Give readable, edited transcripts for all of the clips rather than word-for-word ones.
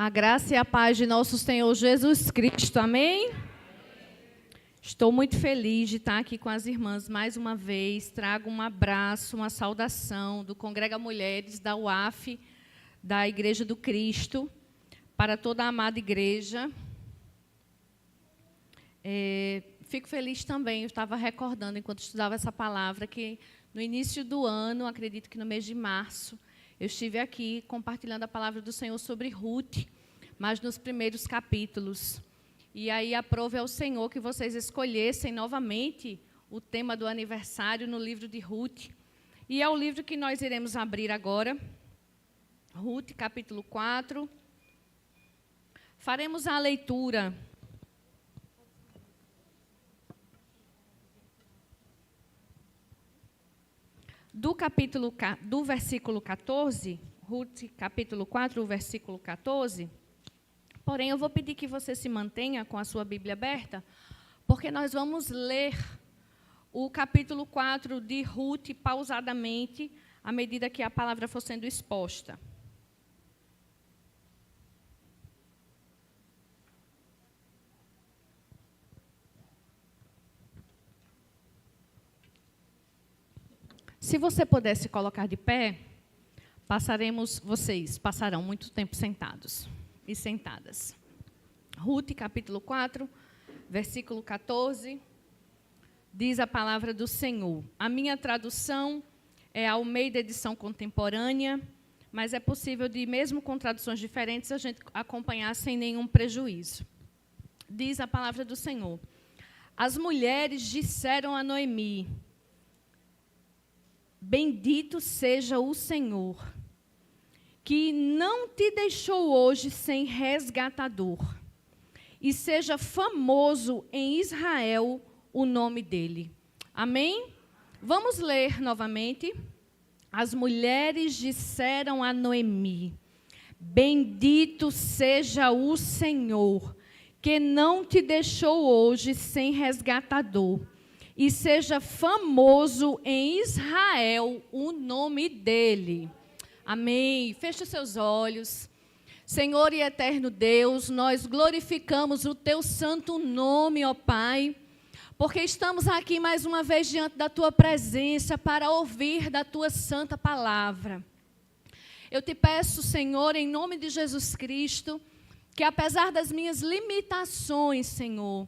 A graça e a paz de nosso Senhor Jesus Cristo, amém? Estou muito feliz de estar aqui com as irmãs mais uma vez. Trago um abraço, uma saudação do Congrega Mulheres, da UAF, da Igreja do Cristo, para toda a amada igreja. Fico feliz também, eu estava recordando, enquanto estudava essa palavra, que no início do ano, acredito que no mês de março, eu estive aqui compartilhando a palavra do Senhor sobre Ruth, mas nos primeiros capítulos. E aí aprove ao Senhor que vocês escolhessem novamente o tema do aniversário no livro de Ruth. E é o livro que nós iremos abrir agora, Ruth, capítulo 4. Faremos a leitura do versículo 14, Ruth, capítulo 4, versículo 14. Porém, eu vou pedir que você se mantenha com a sua Bíblia aberta, porque nós vamos ler o capítulo 4 de Ruth pausadamente, à medida que a palavra for sendo exposta. Se você pudesse colocar de pé, vocês passarão muito tempo sentados e sentadas. Ruth, capítulo 4, versículo 14, diz a palavra do Senhor. A minha tradução é a Almeida edição contemporânea, mas é possível, mesmo com traduções diferentes, a gente acompanhar sem nenhum prejuízo. Diz a palavra do Senhor. As mulheres disseram a Noemi: bendito seja o Senhor, que não te deixou hoje sem resgatador, e seja famoso em Israel o nome dele. Amém? Vamos ler novamente. As mulheres disseram a Noemi: bendito seja o Senhor, que não te deixou hoje sem resgatador, e seja famoso em Israel o nome dele. Amém. Feche os seus olhos. Senhor e eterno Deus, nós glorificamos o teu santo nome, ó Pai, porque estamos aqui mais uma vez diante da tua presença para ouvir da tua santa palavra. Eu te peço, Senhor, em nome de Jesus Cristo, que apesar das minhas limitações, Senhor,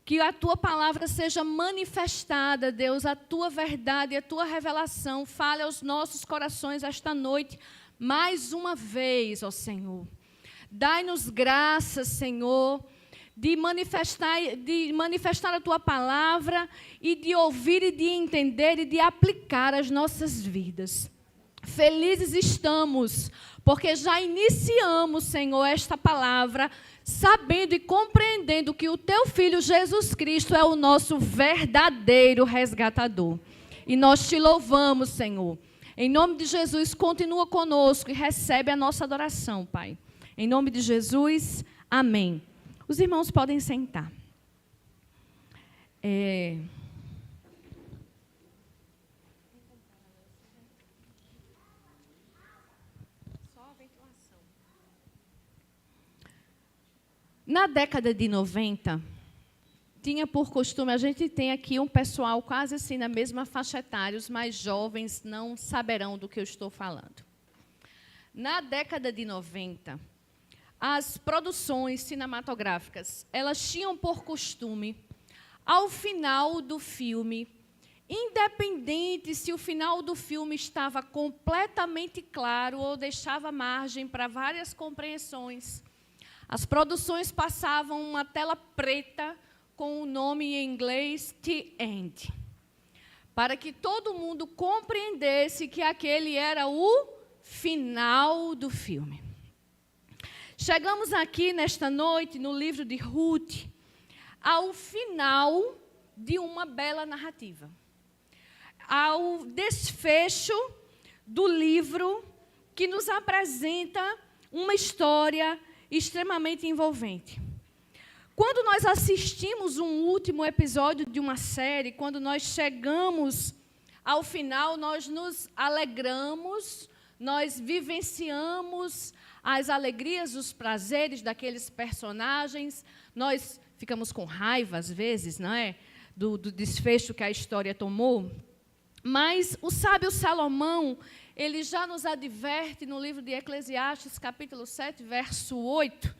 que a tua palavra seja manifestada, Deus, a tua verdade, a tua revelação, fale aos nossos corações esta noite, mais uma vez, ó Senhor. Dai-nos graças, Senhor, de manifestar a tua palavra e de ouvir e de entender e de aplicar às nossas vidas. Felizes estamos, porque já iniciamos, Senhor, esta palavra, sabendo e compreendendo que o teu Filho Jesus Cristo é o nosso verdadeiro resgatador. E nós te louvamos, Senhor. Em nome de Jesus, continua conosco e recebe a nossa adoração, Pai. Em nome de Jesus, amém. Os irmãos podem sentar. Na década de 90, tinha por costume, a gente tem aqui um pessoal quase assim na mesma faixa etária, os mais jovens não saberão do que eu estou falando. Na década de 90, as produções cinematográficas, elas tinham por costume, ao final do filme, independente se o final do filme estava completamente claro ou deixava margem para várias compreensões, as produções passavam uma tela preta com o nome em inglês The End, para que todo mundo compreendesse que aquele era o final do filme. Chegamos aqui nesta noite, no livro de Ruth, ao final de uma bela narrativa, ao desfecho do livro que nos apresenta uma história extremamente envolvente. Quando nós assistimos um último episódio de uma série, quando nós chegamos ao final, nós nos alegramos, nós vivenciamos as alegrias, os prazeres daqueles personagens. Nós ficamos com raiva, às vezes, não é? Do desfecho que a história tomou. Mas o sábio Salomão, ele já nos adverte no livro de Eclesiastes, capítulo 7, verso 8,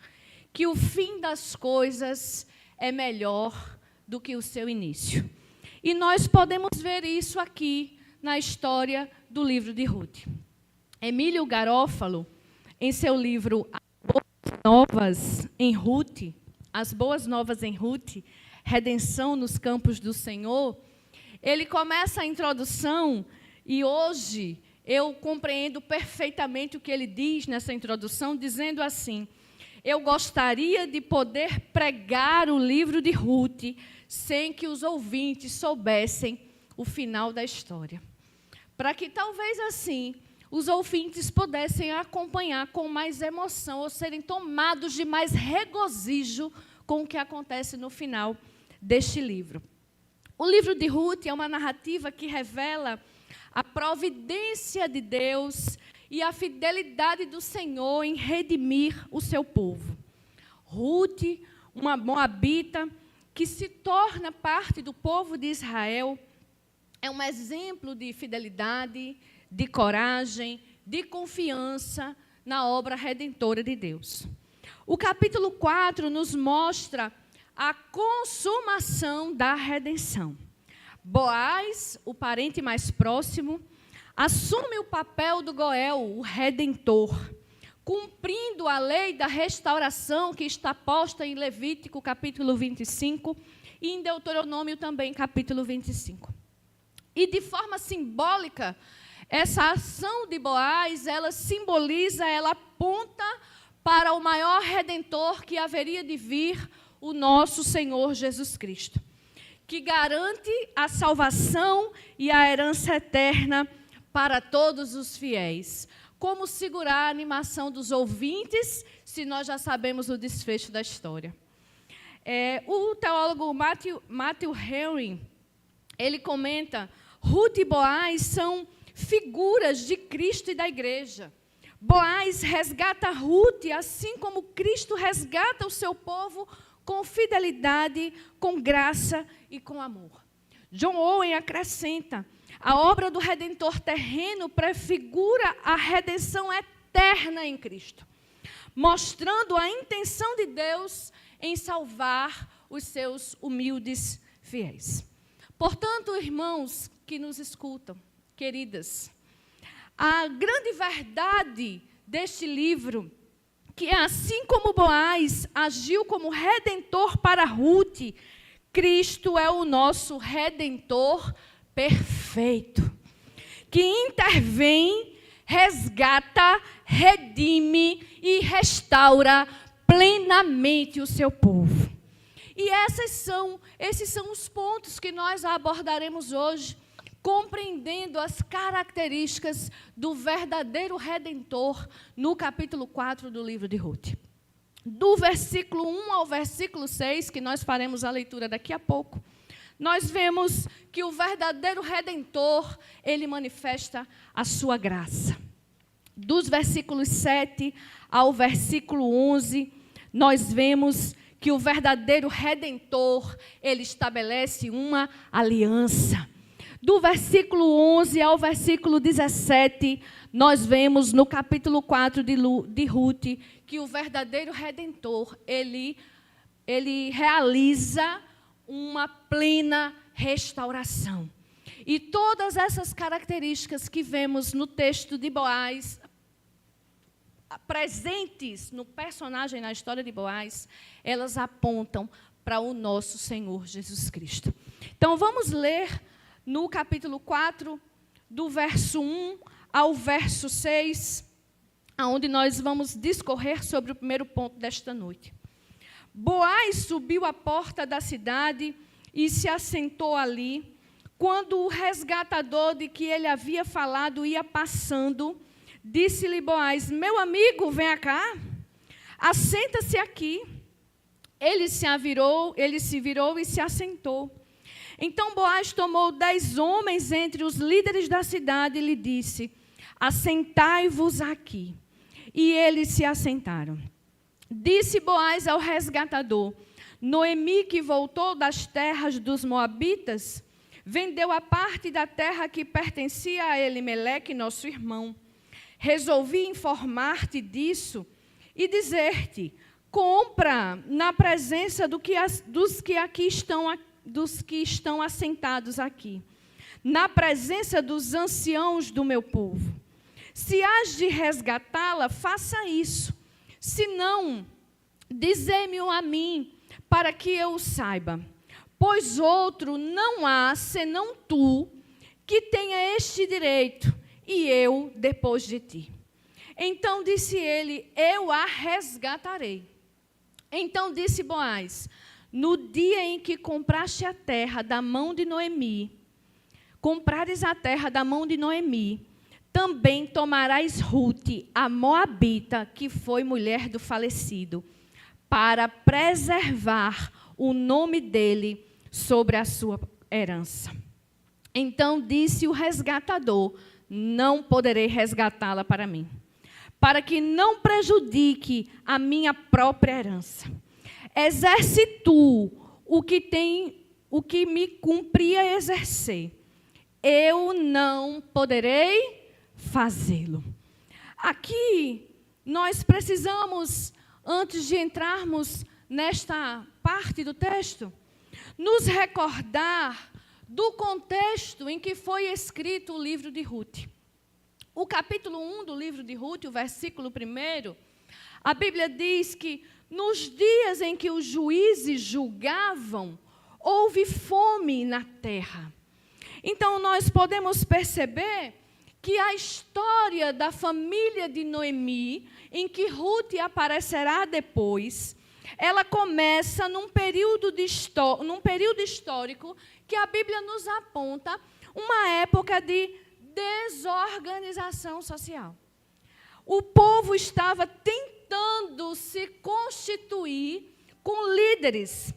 que o fim das coisas é melhor do que o seu início. E nós podemos ver isso aqui na história do livro de Ruth. Emílio Garófalo, em seu livro As Boas Novas em Ruth, Redenção nos Campos do Senhor, ele começa a introdução, e hoje eu compreendo perfeitamente o que ele diz nessa introdução, dizendo assim: eu gostaria de poder pregar o livro de Ruth sem que os ouvintes soubessem o final da história. Para que talvez assim os ouvintes pudessem acompanhar com mais emoção ou serem tomados de mais regozijo com o que acontece no final deste livro. O livro de Ruth é uma narrativa que revela a providência de Deus e a fidelidade do Senhor em redimir o seu povo. Ruth, uma moabita que se torna parte do povo de Israel, é um exemplo de fidelidade, de coragem, de confiança na obra redentora de Deus. O capítulo 4 nos mostra a consumação da redenção. Boaz, o parente mais próximo, assume o papel do Goel, o redentor, cumprindo a lei da restauração que está posta em Levítico, capítulo 25, e em Deuteronômio também, capítulo 25. E de forma simbólica, essa ação de Boaz, ela simboliza, ela aponta para o maior redentor que haveria de vir, o nosso Senhor Jesus Cristo, que garante a salvação e a herança eterna para todos os fiéis. Como segurar a animação dos ouvintes, se nós já sabemos o desfecho da história? O teólogo Matthew Henry, ele comenta: Ruth e Boaz são figuras de Cristo e da igreja. Boaz resgata Ruth, assim como Cristo resgata o seu povo com fidelidade, com graça e com amor. John Owen acrescenta: a obra do Redentor terreno prefigura a redenção eterna em Cristo, mostrando a intenção de Deus em salvar os seus humildes fiéis. Portanto, irmãos que nos escutam, queridas, a grande verdade deste livro, que é assim como Boaz agiu como redentor para Ruth, Cristo é o nosso redentor perfeito, que intervém, resgata, redime e restaura plenamente o seu povo. E esses são os pontos que nós abordaremos hoje, compreendendo as características do verdadeiro Redentor no capítulo 4 do livro de Ruth. Do versículo 1 ao versículo 6, que nós faremos a leitura daqui a pouco, nós vemos que o verdadeiro Redentor, ele manifesta a sua graça. Dos versículos 7 ao versículo 11, nós vemos que o verdadeiro Redentor, ele estabelece uma aliança. Do versículo 11 ao versículo 17, nós vemos no capítulo 4 de Ruth, que o verdadeiro Redentor, ele realiza uma plena restauração. E todas essas características que vemos no texto de Boaz, presentes no personagem, na história de Boaz, elas apontam para o nosso Senhor Jesus Cristo. Então, vamos ler no capítulo 4, do verso 1 ao verso 6, onde nós vamos discorrer sobre o primeiro ponto desta noite. Boaz subiu à porta da cidade e se assentou ali. Quando o resgatador de que ele havia falado ia passando, disse-lhe Boaz: meu amigo, venha cá, assenta-se aqui. Ele se virou e se assentou. Então Boaz tomou 10 homens entre os líderes da cidade e lhe disse: assentai-vos aqui. e eles se assentaram. Disse Boaz ao resgatador: Noemi, que voltou das terras dos moabitas, vendeu a parte da terra que pertencia a Elimeleque, nosso irmão. Resolvi informar-te disso e dizer-te: compra na presença dos que estão assentados aqui, na presença dos anciãos do meu povo. Se hás de resgatá-la, faça isso. Se não, dizei-me-o a mim, para que eu o saiba. Pois outro não há, senão tu, que tenha este direito, e eu depois de ti. Então disse ele: eu a resgatarei. Então disse Boaz: no dia em que compraste a terra da mão de Noemi, comprares a terra da mão de Noemi, também tomarás Rute, a moabita, que foi mulher do falecido, para preservar o nome dele sobre a sua herança. Então disse o resgatador: não poderei resgatá-la para mim, para que não prejudique a minha própria herança. Exerce tu o que me cumpria exercer. Eu não poderei fazê-lo. Aqui nós precisamos, antes de entrarmos nesta parte do texto, nos recordar do contexto em que foi escrito o livro de Rute. O capítulo 1 do livro de Rute, o versículo 1, a Bíblia diz que nos dias em que os juízes julgavam, houve fome na terra. Então nós podemos perceber que a história da família de Noemi, em que Rute aparecerá depois, ela começa num período histórico que a Bíblia nos aponta uma época de desorganização social. O povo estava tentando se constituir com líderes.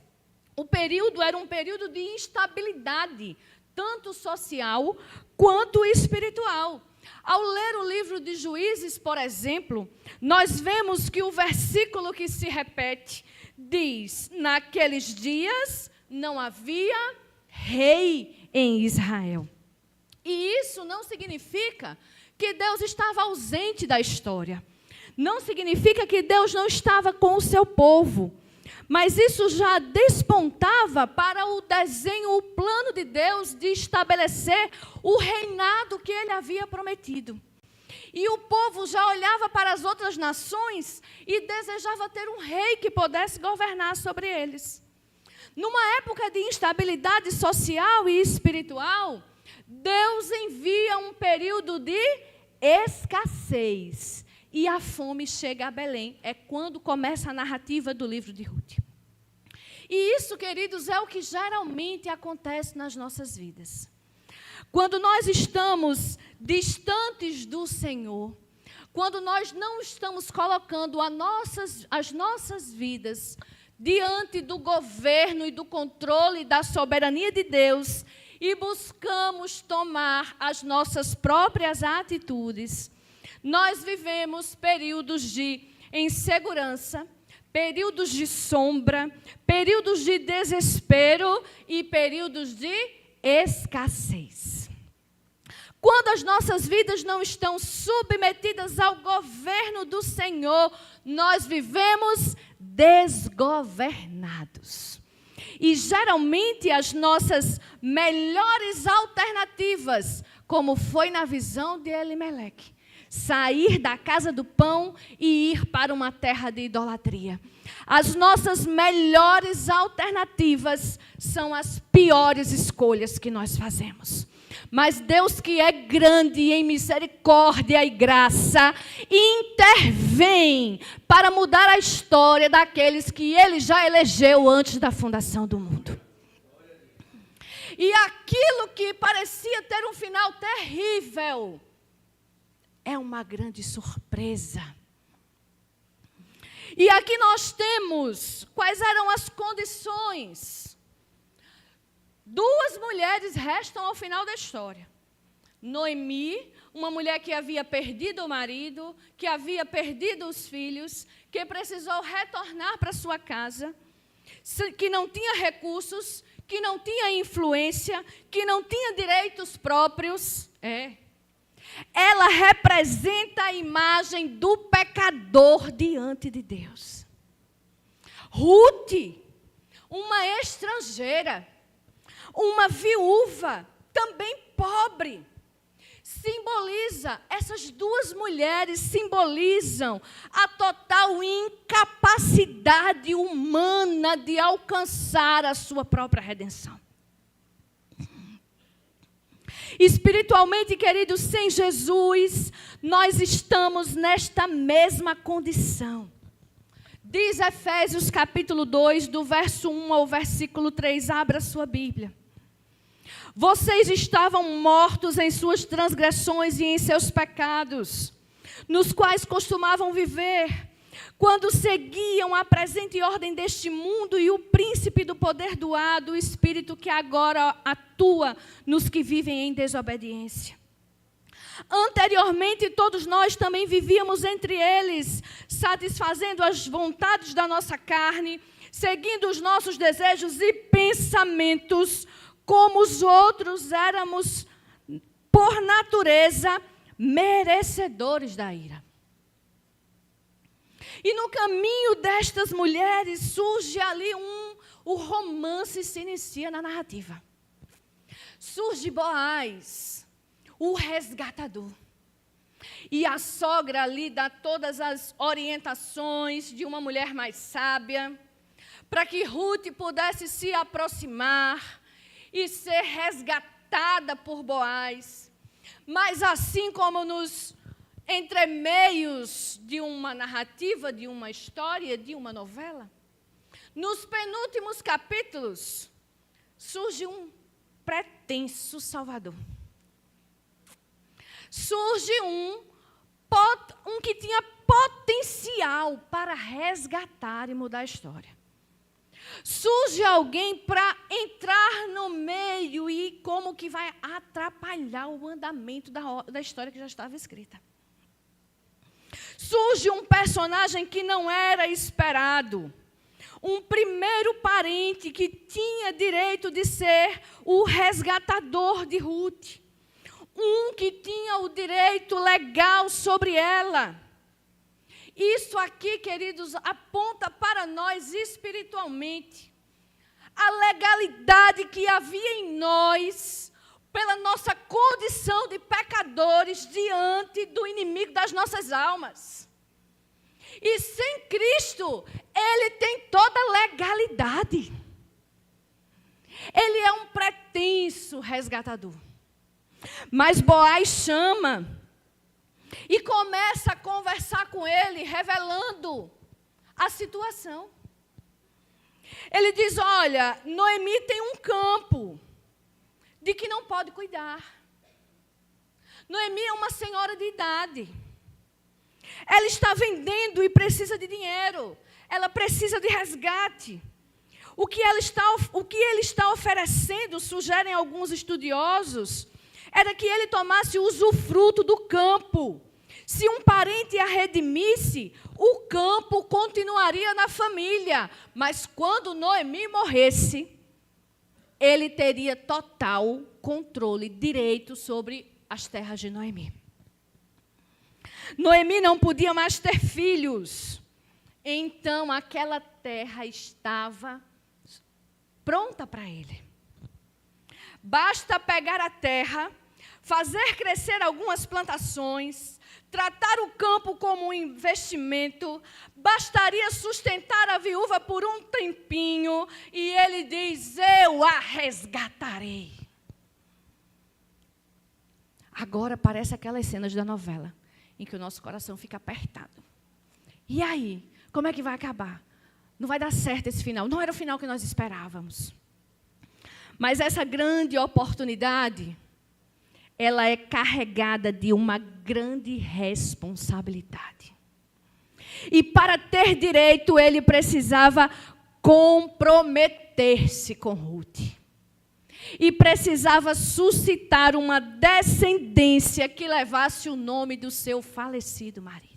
O período era um período de instabilidade, tanto social quanto espiritual. Ao ler o livro de Juízes, por exemplo, nós vemos que o versículo que se repete diz: naqueles dias não havia rei em Israel. E isso não significa que Deus estava ausente da história. Não significa que Deus não estava com o seu povo. Mas isso já despontava para o desenho, o plano de Deus de estabelecer o reinado que ele havia prometido. E o povo já olhava para as outras nações e desejava ter um rei que pudesse governar sobre eles. Numa época de instabilidade social e espiritual, Deus envia um período de escassez. E a fome chega a Belém. É quando começa a narrativa do livro de Rute. E isso, queridos, é o que geralmente acontece nas nossas vidas. Quando nós estamos distantes do Senhor, quando nós não estamos colocando as nossas vidas diante do governo e do controle da soberania de Deus e buscamos tomar as nossas próprias atitudes, nós vivemos períodos de insegurança, períodos de sombra, períodos de desespero e períodos de escassez. Quando as nossas vidas não estão submetidas ao governo do Senhor, nós vivemos desgovernados. E geralmente as nossas melhores alternativas, como foi na visão de Elimeleque, sair da casa do pão e ir para uma terra de idolatria. As nossas melhores alternativas são as piores escolhas que nós fazemos. Mas Deus, que é grande em misericórdia e graça, intervém para mudar a história daqueles que Ele já elegeu antes da fundação do mundo. E aquilo que parecia ter um final terrível é uma grande surpresa. E aqui nós temos quais eram as condições. 2 mulheres restam ao final da história. Noemi, uma mulher que havia perdido o marido, que havia perdido os filhos, que precisou retornar para sua casa, que não tinha recursos, que não tinha influência, que não tinha direitos próprios. Ela representa a imagem do pecador diante de Deus. Ruth, uma estrangeira, uma viúva, também pobre, essas duas mulheres simbolizam a total incapacidade humana de alcançar a sua própria redenção. Espiritualmente, queridos, sem Jesus, nós estamos nesta mesma condição. Diz Efésios capítulo 2, do verso 1 ao versículo 3, abra sua Bíblia. Vocês estavam mortos em suas transgressões e em seus pecados, nos quais costumavam viver, quando seguiam a presente ordem deste mundo e o príncipe do poder do ar, do espírito que agora atua nos que vivem em desobediência. Anteriormente, todos nós também vivíamos entre eles, satisfazendo as vontades da nossa carne, seguindo os nossos desejos e pensamentos. Como os outros, éramos, por natureza, merecedores da ira. E no caminho destas mulheres surge ali o romance se inicia na narrativa. Surge Boaz, o resgatador. E a sogra ali dá todas as orientações de uma mulher mais sábia, para que Ruth pudesse se aproximar e ser resgatada por Boaz. Mas assim como nos entremeios de uma narrativa, de uma história, de uma novela, nos penúltimos capítulos, surge um pretenso salvador. Surge um que tinha potencial para resgatar e mudar a história. Surge alguém para entrar no meio e como que vai atrapalhar o andamento da história que já estava escrita. Surge um personagem que não era esperado. Um primeiro parente que tinha direito de ser o resgatador de Ruth. Um que tinha o direito legal sobre ela. Isso aqui, queridos, aponta para nós espiritualmente a legalidade que havia em nós, pela nossa condição de pecadores diante do inimigo das nossas almas. E sem Cristo, ele tem toda a legalidade. Ele é um pretenso resgatador. Mas Boaz chama e começa a conversar com ele, revelando a situação. Ele diz, olha, Noemi tem um campo de que não pode cuidar. Noemi é uma senhora de idade. Ela está vendendo e precisa de dinheiro. Ela precisa de resgate. O que ele está oferecendo, sugerem alguns estudiosos, era que ele tomasse usufruto do campo. Se um parente a redimisse, o campo continuaria na família. Mas quando Noemi morresse, ele teria total controle, direito sobre as terras de Noemi. Noemi não podia mais ter filhos. Então, aquela terra estava pronta para ele. Basta pegar a terra, fazer crescer algumas plantações, tratar o campo como um investimento, bastaria sustentar a viúva por um tempinho, e ele diz, eu a resgatarei. Agora parece aquelas cenas da novela, em que o nosso coração fica apertado. E aí, como é que vai acabar? Não vai dar certo esse final. Não era o final que nós esperávamos. Mas essa grande oportunidade, ela é carregada de uma grande responsabilidade. E para ter direito, ele precisava comprometer-se com Ruth. e precisava suscitar uma descendência que levasse o nome do seu falecido marido.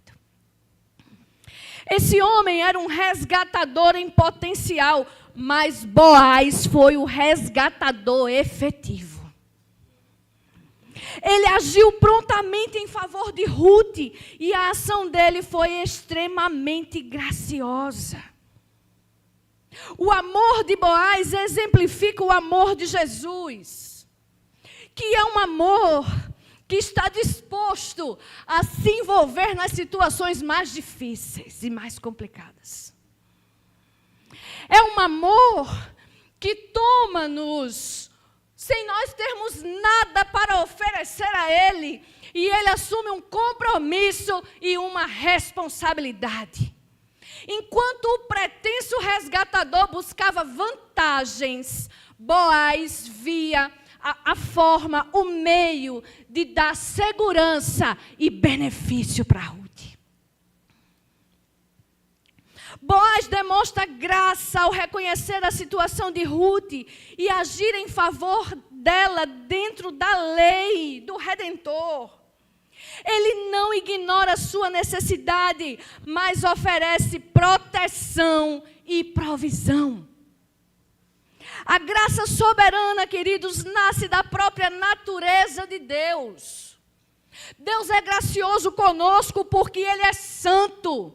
Esse homem era um resgatador em potencial, mas Boaz foi o resgatador efetivo. Ele agiu prontamente em favor de Ruth e a ação dele foi extremamente graciosa. O amor de Boaz exemplifica o amor de Jesus, que é um amor que está disposto a se envolver nas situações mais difíceis e mais complicadas. É um amor que toma-nos sem nós termos nada para oferecer a Ele, e Ele assume um compromisso e uma responsabilidade. Enquanto o pretenso resgatador buscava vantagens, Boaz via a forma, o meio de dar segurança e benefício para Ruth. Boaz demonstra graça ao reconhecer a situação de Ruth e agir em favor dela dentro da lei do Redentor. Ele não ignora a sua necessidade, mas oferece proteção e provisão. A graça soberana, queridos, nasce da própria natureza de Deus. Deus é gracioso conosco porque Ele é santo,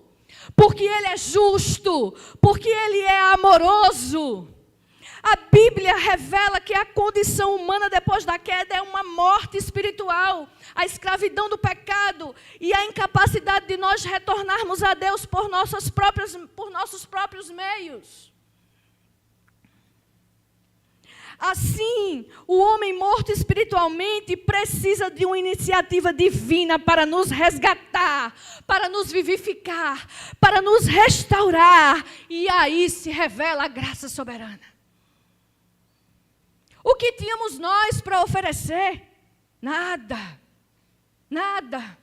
porque Ele é justo, porque Ele é amoroso. A Bíblia revela que a condição humana depois da queda é uma morte espiritual, a escravidão do pecado e a incapacidade de nós retornarmos a Deus por nossos próprios meios. Assim, o homem morto espiritualmente precisa de uma iniciativa divina para nos resgatar, para nos vivificar, para nos restaurar. E aí se revela a graça soberana. O que tínhamos nós para oferecer? Nada. Nada.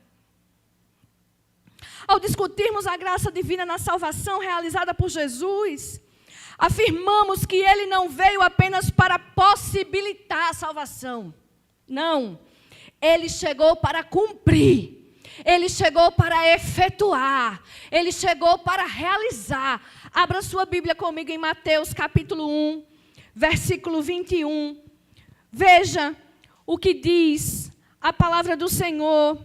Ao discutirmos a graça divina na salvação realizada por Jesus, afirmamos que Ele não veio apenas para possibilitar a salvação. Não. Ele chegou para cumprir. Ele chegou para efetuar. Ele chegou para realizar. Abra sua Bíblia comigo em Mateus capítulo 1, versículo 21. Veja o que diz a palavra do Senhor.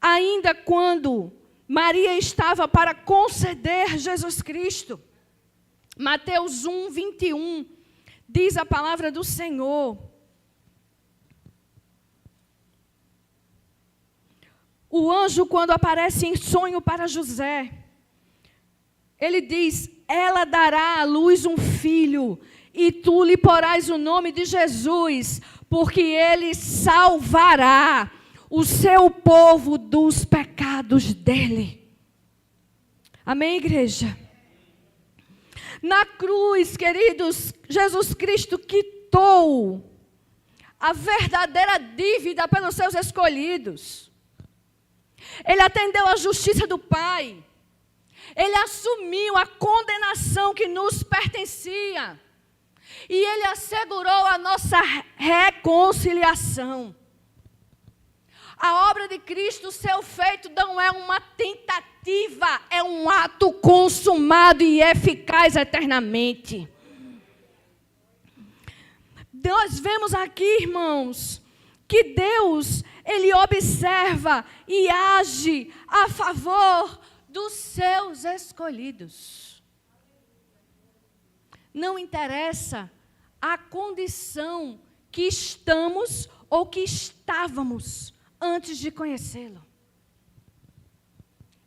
Ainda quando Maria estava para conceder Jesus Cristo. Mateus 1, 21, diz a palavra do Senhor. O anjo, quando aparece em sonho para José, ele diz: ela dará à luz um filho, e tu lhe porás o nome de Jesus, porque ele salvará o seu povo dos pecados dele. Amém, igreja? Na cruz, queridos, Jesus Cristo quitou a verdadeira dívida pelos seus escolhidos. Ele atendeu à justiça do Pai. Ele assumiu a condenação que nos pertencia. E Ele assegurou a nossa reconciliação. A obra de Cristo, seu feito, não é uma tentativa, é um ato consumado e eficaz eternamente. Nós vemos aqui, irmãos, que Deus, Ele observa e age a favor dos seus escolhidos. Não interessa a condição que estamos ou que estávamos antes de conhecê-lo.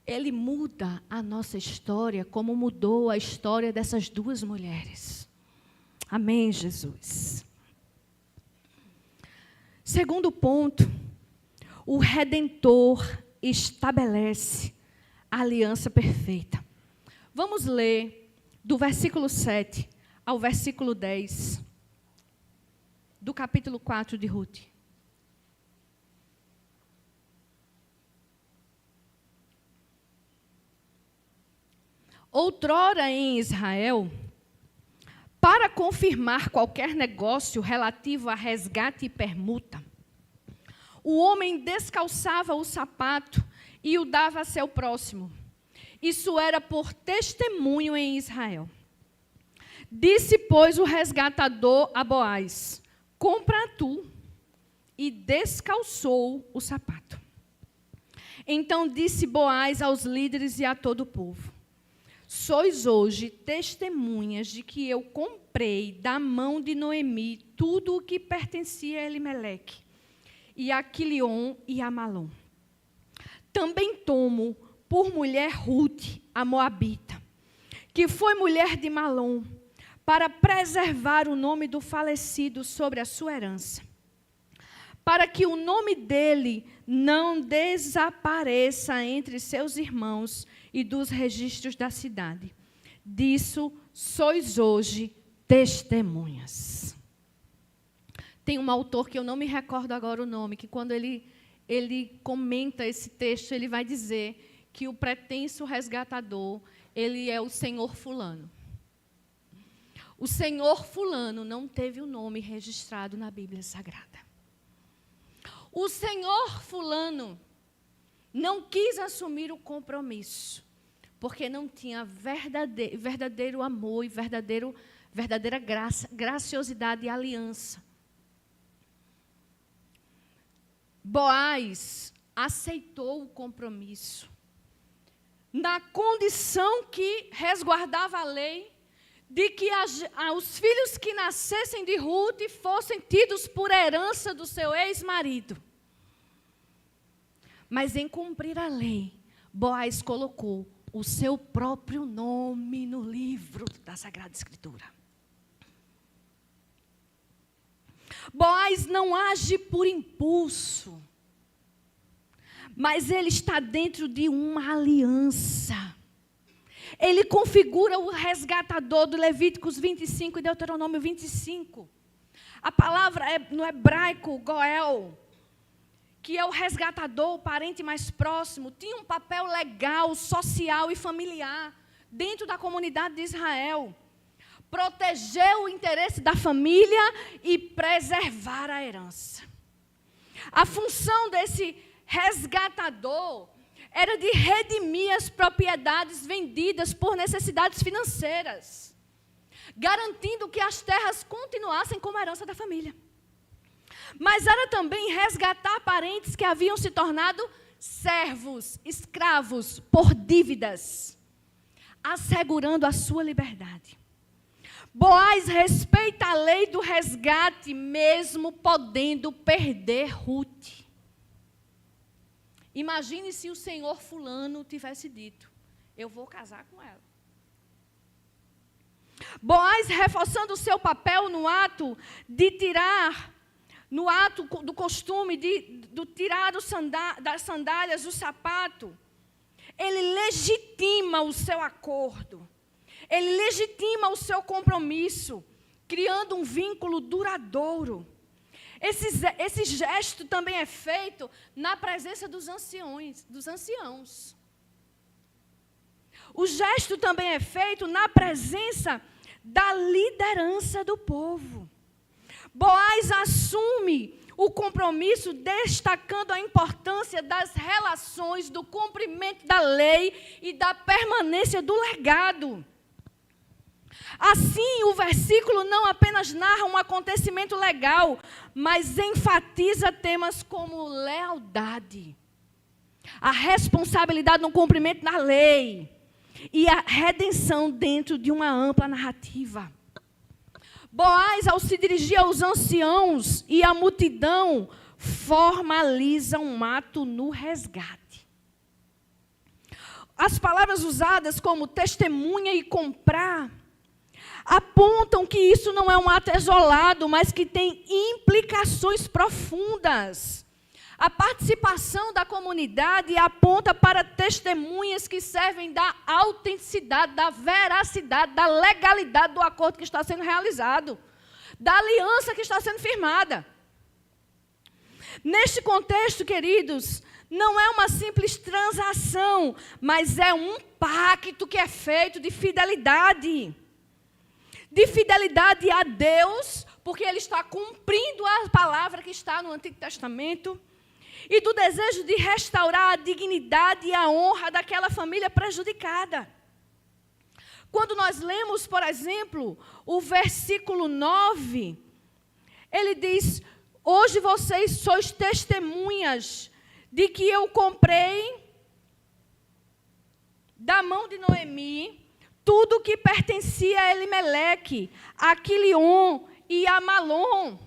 Ele muda a nossa história como mudou a história dessas duas mulheres. Amém, Jesus. Segundo ponto, o Redentor estabelece a aliança perfeita. Vamos ler do versículo 7 ao versículo 10 do capítulo 4 de Ruth. Outrora em Israel, Para confirmar qualquer negócio relativo a resgate e permuta, o homem descalçava o sapato e o dava a seu próximo. Isso era por testemunho em Israel. Disse, pois, o resgatador a Boaz: compra tu. E descalçou o sapato. Então disse Boaz aos líderes e a todo o povo: sois hoje testemunhas de que eu comprei da mão de Noemi tudo o que pertencia a Elimeleque, e a Quilion e a Malom. Também tomo por mulher Ruth, a moabita, que foi mulher de Malom, para preservar o nome do falecido sobre a sua herança, para que o nome dele não desapareça entre seus irmãos e dos registros da cidade. Disso sois hoje testemunhas. Tem um autor que eu não me recordo agora o nome, que quando ele comenta esse texto, ele vai dizer que o pretenso resgatador, ele é o senhor fulano. O senhor fulano não teve o nome registrado na Bíblia Sagrada. O senhor fulano não quis assumir o compromisso, porque não tinha verdadeiro amor e verdadeira graciosidade e aliança. Boaz aceitou o compromisso, na condição que resguardava a lei, de que os filhos que nascessem de Ruth fossem tidos por herança do seu ex-marido. Mas em cumprir a lei, Boaz colocou o seu próprio nome no livro da Sagrada Escritura. Boaz não age por impulso, mas ele está dentro de uma aliança. Ele configura o resgatador do Levíticos 25 e Deuteronômio 25. A palavra é no hebraico, Goel, que é o resgatador, o parente mais próximo, tinha um papel legal, social e familiar dentro da comunidade de Israel. Proteger o interesse da família e preservar a herança. A função desse resgatador era de redimir as propriedades vendidas por necessidades financeiras, garantindo que as terras continuassem como herança da família. Mas era também resgatar parentes que haviam se tornado servos, escravos, por dívidas, assegurando a sua liberdade. Boaz respeita a lei do resgate, mesmo podendo perder Ruth. Imagine se o senhor fulano tivesse dito: eu vou casar com ela. Boaz, reforçando o seu papel no ato do costume de tirar das sandálias o sapato, ele legitima o seu acordo, ele legitima o seu compromisso, criando um vínculo duradouro. Esse gesto também é feito na presença dos anciãos. O gesto também é feito na presença da liderança do povo. Boaz assume o compromisso, destacando a importância das relações, do cumprimento da lei e da permanência do legado. Assim, o versículo não apenas narra um acontecimento legal, mas enfatiza temas como lealdade, a responsabilidade no cumprimento da lei e a redenção dentro de uma ampla narrativa. Boaz, ao se dirigir aos anciãos e à multidão, formaliza um ato no resgate. As palavras usadas como testemunha e comprar apontam que isso não é um ato isolado, mas que tem implicações profundas. A participação da comunidade aponta para testemunhas que servem da autenticidade, da veracidade, da legalidade do acordo que está sendo realizado, da aliança que está sendo firmada. Neste contexto, queridos, não é uma simples transação, mas é um pacto que é feito de fidelidade. de fidelidade a Deus, porque ele está cumprindo a palavra que está no Antigo Testamento, e do desejo de restaurar a dignidade e a honra daquela família prejudicada. Quando nós lemos, por exemplo, o versículo 9, ele diz: hoje vocês sois testemunhas de que eu comprei da mão de Noemi tudo que pertencia a Elimeleque, a Quilion e a Malom.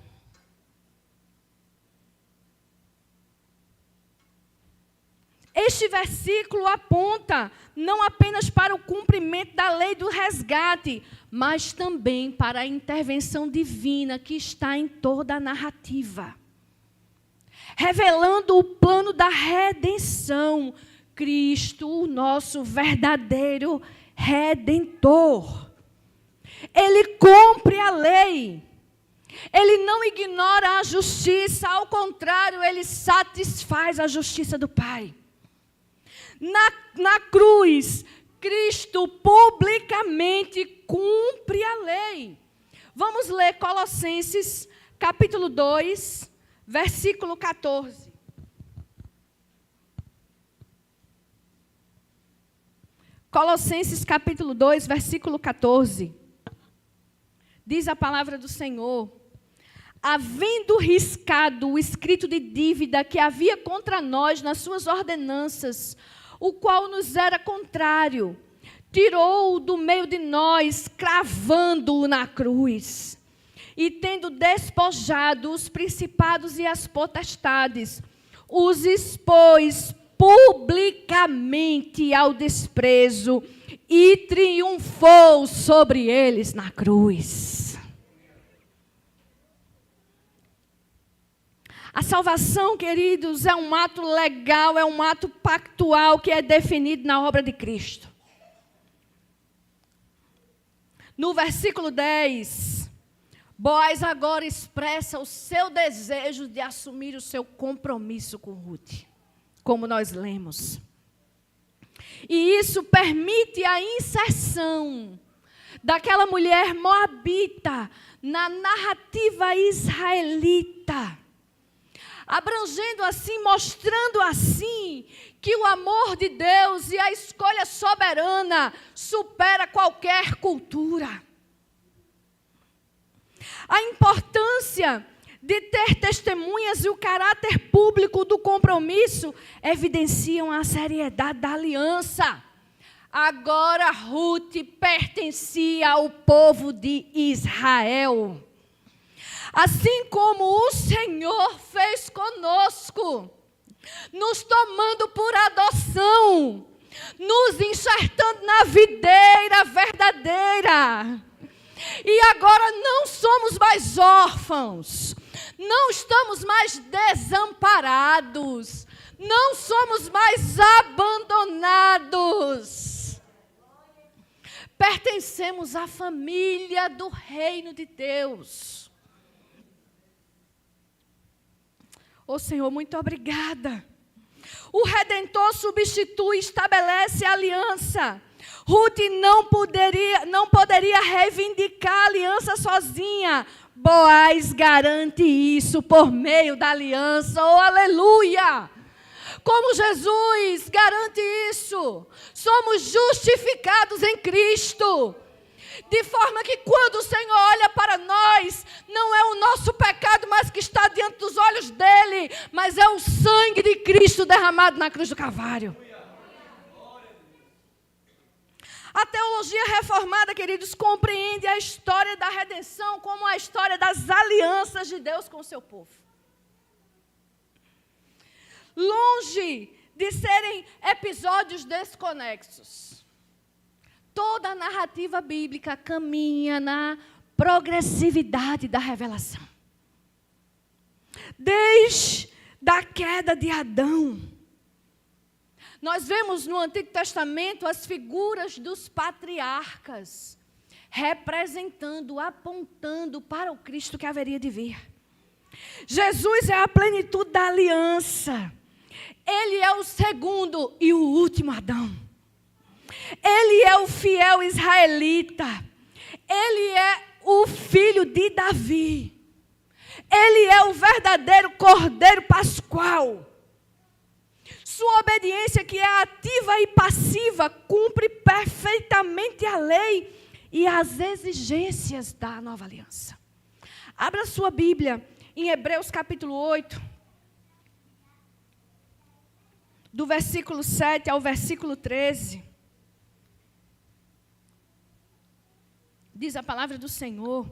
Este versículo aponta não apenas para o cumprimento da lei do resgate, mas também para a intervenção divina que está em toda a narrativa, revelando o plano da redenção. Cristo, o nosso verdadeiro Redentor. Ele cumpre a lei. Ele não ignora a justiça, ao contrário, ele satisfaz a justiça do Pai. Na cruz, Cristo publicamente cumpre a lei. Vamos ler Colossenses, capítulo 2, versículo 14. Colossenses, capítulo 2, versículo 14. Diz a palavra do Senhor: havendo riscado o escrito de dívida que havia contra nós nas suas ordenanças, o qual nos era contrário, tirou-o do meio de nós, cravando-o na cruz. E tendo despojado os principados e as potestades, os expôs publicamente ao desprezo e triunfou sobre eles na cruz. A salvação, queridos, é um ato legal, é um ato pactual que é definido na obra de Cristo. No versículo 10, Boaz agora expressa o seu desejo de assumir o seu compromisso com Ruth, como nós lemos. E isso permite a inserção daquela mulher moabita na narrativa israelita, abrangendo assim, mostrando assim, que o amor de Deus e a escolha soberana supera qualquer cultura. A importância de ter testemunhas e o caráter público do compromisso evidenciam a seriedade da aliança. Agora Ruth pertencia ao povo de Israel. Assim como o Senhor fez conosco, nos tomando por adoção, nos enxertando na videira verdadeira. E agora não somos mais órfãos, não estamos mais desamparados, não somos mais abandonados. Pertencemos à família do reino de Deus. Ô Senhor, muito obrigada. O Redentor substitui e estabelece a aliança. Ruth não poderia reivindicar a aliança sozinha. Boaz garante isso por meio da aliança. Oh, aleluia! Como Jesus garante isso? Somos justificados em Cristo. De forma que quando o Senhor olha para nós, não é o nosso pecado mais que está diante dos olhos dele, mas é o sangue de Cristo derramado na cruz do Calvário. A teologia reformada, queridos, compreende a história da redenção como a história das alianças de Deus com o seu povo. Longe de serem episódios desconexos, toda a narrativa bíblica caminha na progressividade da revelação. Desde a queda de Adão, nós vemos no Antigo Testamento as figuras dos patriarcas, representando, apontando para o Cristo que haveria de vir. Jesus é a plenitude da aliança. Ele é o segundo e o último Adão. Ele é o fiel israelita. Ele é o filho de Davi. Ele é o verdadeiro Cordeiro Pascual. Sua obediência, que é ativa e passiva, cumpre perfeitamente a lei e as exigências da nova aliança. Abra sua Bíblia em Hebreus capítulo 8, do versículo 7 ao versículo 13. Diz a palavra do Senhor: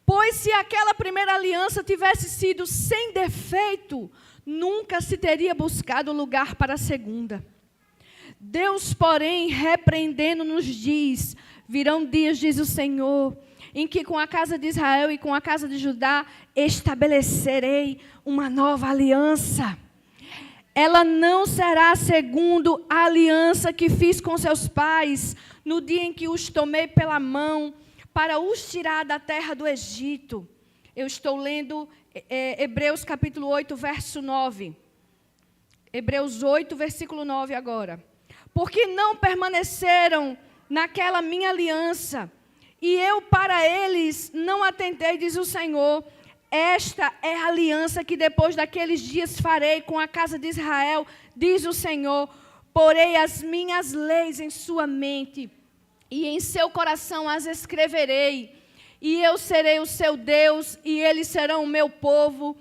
pois se aquela primeira aliança tivesse sido sem defeito, nunca se teria buscado lugar para a segunda. Deus, porém, repreendendo, nos diz: virão dias, diz o Senhor, em que com a casa de Israel e com a casa de Judá estabelecerei uma nova aliança. Ela não será segundo a aliança que fiz com seus pais, no dia em que os tomei pela mão, para os tirar da terra do Egito. Eu estou lendo Hebreus capítulo 8, verso 9. Hebreus 8, versículo 9 agora. Porque não permaneceram naquela minha aliança, e eu para eles não atentei, diz o Senhor. Esta é a aliança que depois daqueles dias farei com a casa de Israel, diz o Senhor. Porei as minhas leis em sua mente, e em seu coração as escreverei. E eu serei o seu Deus, e eles serão o meu povo.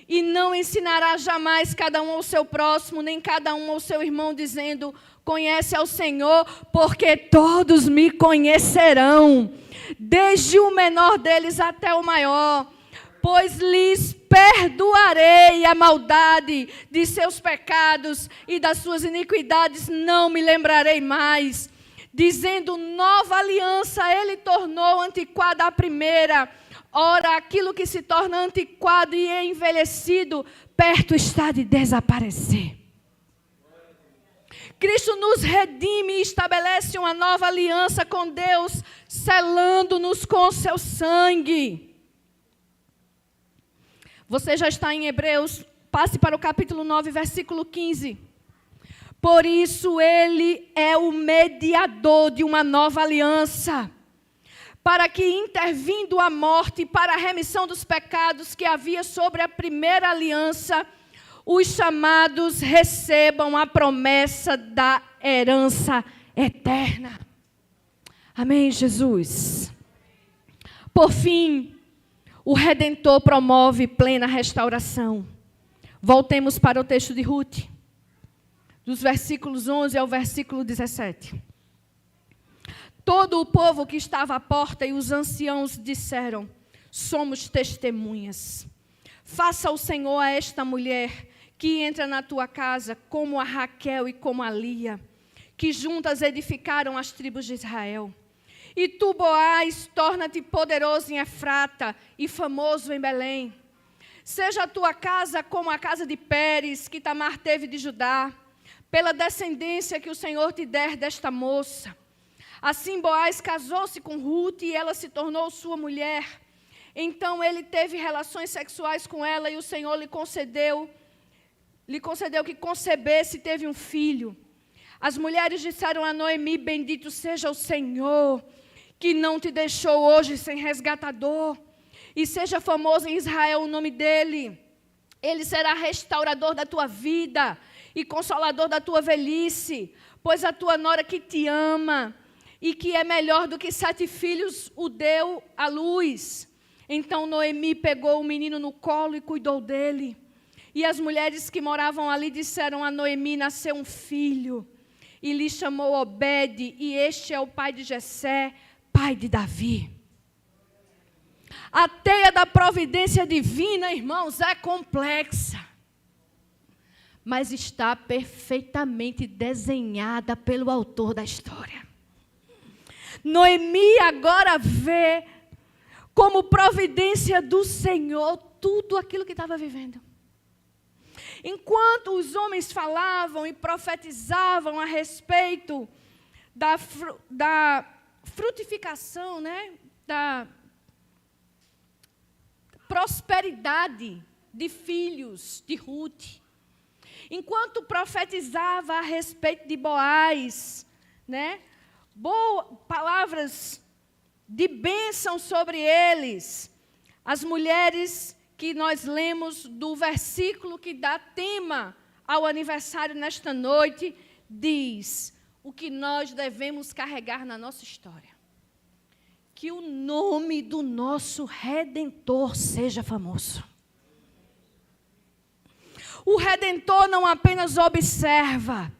E não ensinará jamais cada um ao seu próximo, nem cada um ao seu irmão, dizendo: conhece ao Senhor, porque todos me conhecerão, desde o menor deles até o maior. Pois lhes perdoarei a maldade de seus pecados, e das suas iniquidades não me lembrarei mais. Dizendo nova aliança, ele tornou antiquada a primeira. Ora, aquilo que se torna antiquado e envelhecido, perto está de desaparecer. Cristo nos redime e estabelece uma nova aliança com Deus, selando-nos com seu sangue. Você já está em Hebreus, passe para o capítulo 9, versículo 15. Por isso ele é o mediador de uma nova aliança, para que, intervindo a morte para a remissão dos pecados que havia sobre a primeira aliança, os chamados recebam a promessa da herança eterna. Amém, Jesus? Por fim, o Redentor promove plena restauração. Voltemos para o texto de Ruth, dos versículos 11 ao versículo 17. Todo o povo que estava à porta e os anciãos disseram: somos testemunhas. Faça o Senhor a esta mulher que entra na tua casa, como a Raquel e como a Lia, que juntas edificaram as tribos de Israel. E tu, Boaz, torna-te poderoso em Efrata e famoso em Belém. Seja a tua casa como a casa de Pérez, que Tamar teve de Judá, pela descendência que o Senhor te der desta moça. Assim Boaz casou-se com Ruth e ela se tornou sua mulher. Então ele teve relações sexuais com ela e o Senhor lhe concedeu que concebesse e teve um filho. As mulheres disseram a Noemi: bendito seja o Senhor, que não te deixou hoje sem resgatador, e seja famoso em Israel o nome dele. Ele será restaurador da tua vida e consolador da tua velhice, pois a tua nora que te ama e que é melhor do que 7 filhos o deu à luz. Então Noemi pegou o menino no colo e cuidou dele. E as mulheres que moravam ali disseram a Noemi: nasceu um filho, e lhe chamou Obed, e este é o pai de Jessé, pai de Davi. A teia da providência divina, irmãos, é complexa, mas está perfeitamente desenhada pelo autor da história. Noemi agora vê como providência do Senhor tudo aquilo que estava vivendo. Enquanto os homens falavam e profetizavam a respeito da frutificação, né, da prosperidade de filhos de Ruth, enquanto profetizava a respeito de Boaz, né, palavras de bênção sobre eles. As mulheres que nós lemos do versículo que dá tema ao aniversário nesta noite, diz o que nós devemos carregar na nossa história. Que o nome do nosso Redentor seja famoso. O Redentor não apenas observa,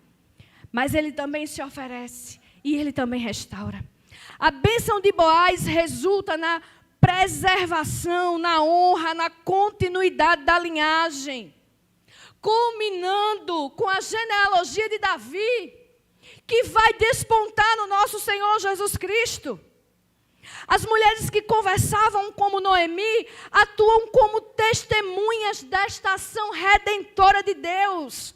mas ele também se oferece e ele também restaura. A bênção de Boaz resulta na preservação, na honra, na continuidade da linhagem, culminando com a genealogia de Davi, que vai despontar no nosso Senhor Jesus Cristo. As mulheres que conversavam como Noemi atuam como testemunhas desta ação redentora de Deus,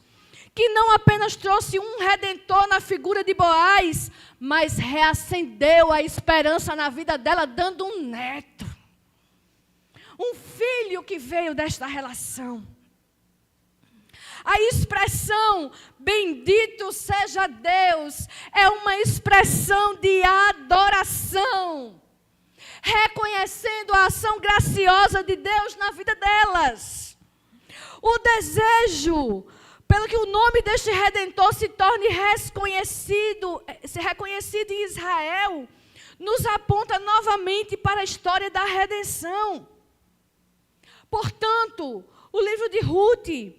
que não apenas trouxe um redentor na figura de Boaz, mas reacendeu a esperança na vida dela, dando um neto. Um filho que veio desta relação. A expressão, bendito seja Deus, é uma expressão de adoração, reconhecendo a ação graciosa de Deus na vida delas. O desejo pelo que o nome deste Redentor se torne reconhecido em Israel, nos aponta novamente para a história da redenção. Portanto, o livro de Ruth,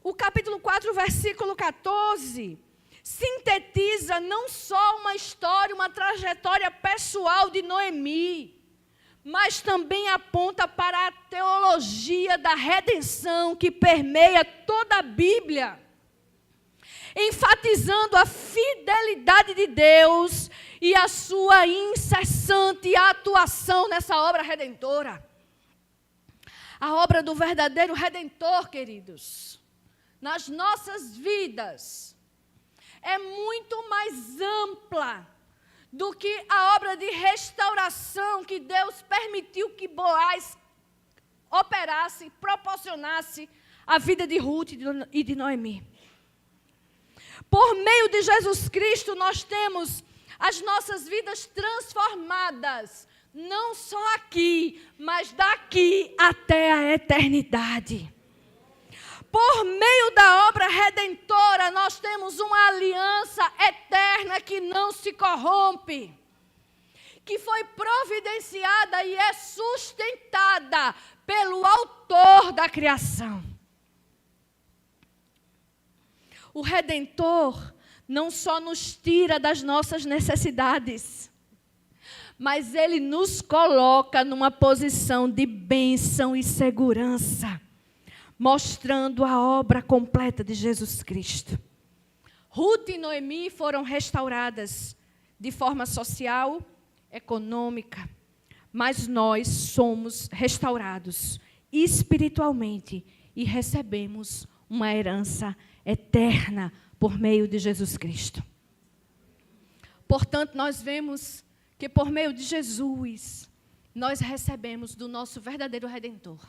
o capítulo 4, versículo 14, sintetiza não só uma história, uma trajetória pessoal de Noemi, mas também aponta para a teologia da redenção que permeia toda a Bíblia, enfatizando a fidelidade de Deus e a sua incessante atuação nessa obra redentora. A obra do verdadeiro Redentor, queridos, nas nossas vidas, é muito mais ampla do que a obra de restauração que Deus permitiu que Boaz operasse, proporcionasse à vida de Ruth e de Noemi. Por meio de Jesus Cristo, nós temos as nossas vidas transformadas, não só aqui, mas daqui até a eternidade. Por meio da obra redentora, nós temos uma aliança eterna que não se corrompe, que foi providenciada e é sustentada pelo autor da criação. O Redentor não só nos tira das nossas necessidades, mas ele nos coloca numa posição de bênção e segurança, mostrando a obra completa de Jesus Cristo. Ruth e Noemi foram restauradas de forma social, econômica, mas nós somos restaurados espiritualmente e recebemos uma herança eterna por meio de Jesus Cristo. Portanto, nós vemos que por meio de Jesus, nós recebemos do nosso verdadeiro Redentor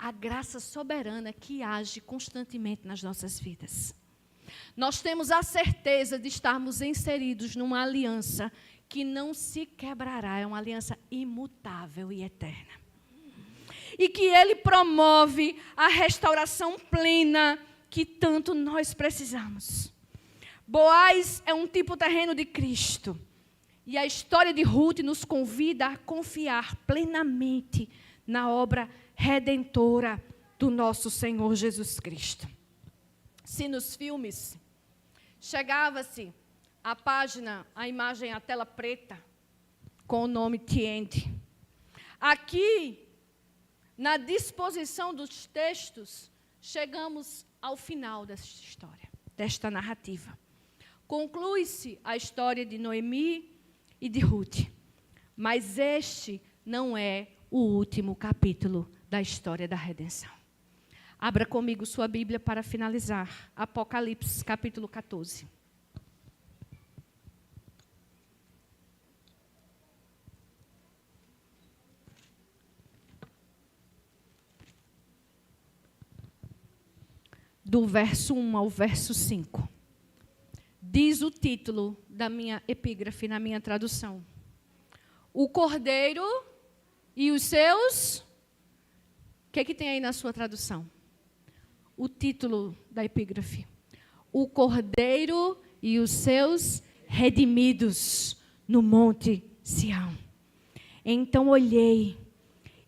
a graça soberana que age constantemente nas nossas vidas. Nós temos a certeza de estarmos inseridos numa aliança que não se quebrará, é uma aliança imutável e eterna. E que Ele promove a restauração plena que tanto nós precisamos. Boaz é um tipo terreno de Cristo. E a história de Ruth nos convida a confiar plenamente na obra redentora do nosso Senhor Jesus Cristo. Se nos filmes chegava-se a página, a imagem, a tela preta, com o nome The End. Aqui, na disposição dos textos, chegamos ao final desta história, desta narrativa. Conclui-se a história de Noemi e de Ruth, mas este não é o último capítulo da história da redenção. Abra comigo sua Bíblia para finalizar. Apocalipse, capítulo 14. Do verso 1 ao verso 5. Diz o título da minha epígrafe, na minha tradução: o cordeiro e os seus... O que tem aí na sua tradução? O título da epígrafe. O cordeiro e os seus redimidos no monte Sião. Então olhei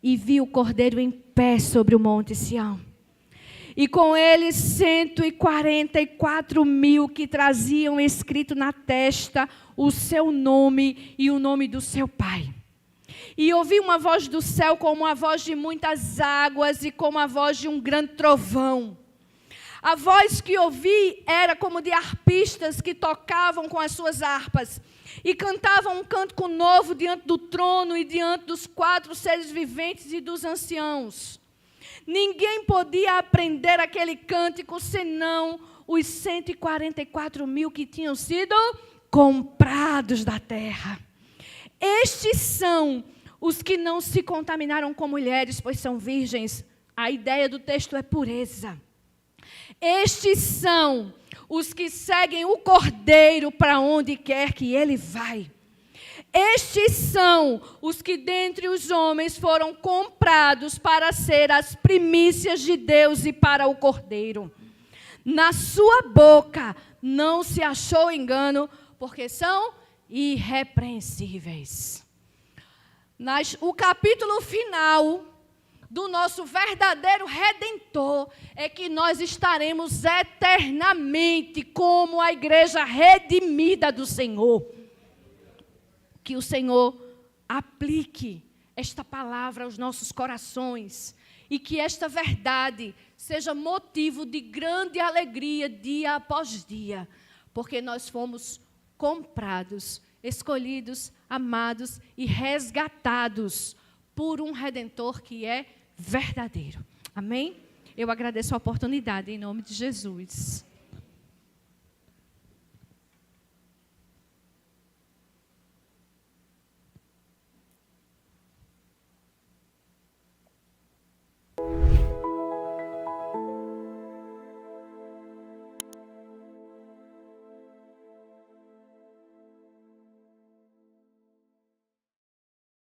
e vi o cordeiro em pé sobre o monte Sião. E com ele 144.000 que traziam escrito na testa o seu nome e o nome do seu pai. E ouvi uma voz do céu como a voz de muitas águas e como a voz de um grande trovão. A voz que ouvi era como de arpistas que tocavam com as suas harpas e cantavam um cântico novo diante do trono e diante dos 4 seres viventes e dos anciãos. Ninguém podia aprender aquele cântico senão os 144.000 que tinham sido comprados da terra. Estes são os que não se contaminaram com mulheres, pois são virgens. A ideia do texto é pureza. Estes são os que seguem o Cordeiro para onde quer que ele vai. Estes são os que dentre os homens foram comprados para ser as primícias de Deus e para o Cordeiro. Na sua boca não se achou engano, porque são irrepreensíveis. O capítulo final do nosso verdadeiro Redentor é que nós estaremos eternamente como a igreja redimida do Senhor. Que o Senhor aplique esta palavra aos nossos corações e que esta verdade seja motivo de grande alegria dia após dia, porque nós fomos comprados, escolhidos, amados e resgatados por um Redentor que é verdadeiro. Amém? Eu agradeço a oportunidade em nome de Jesus.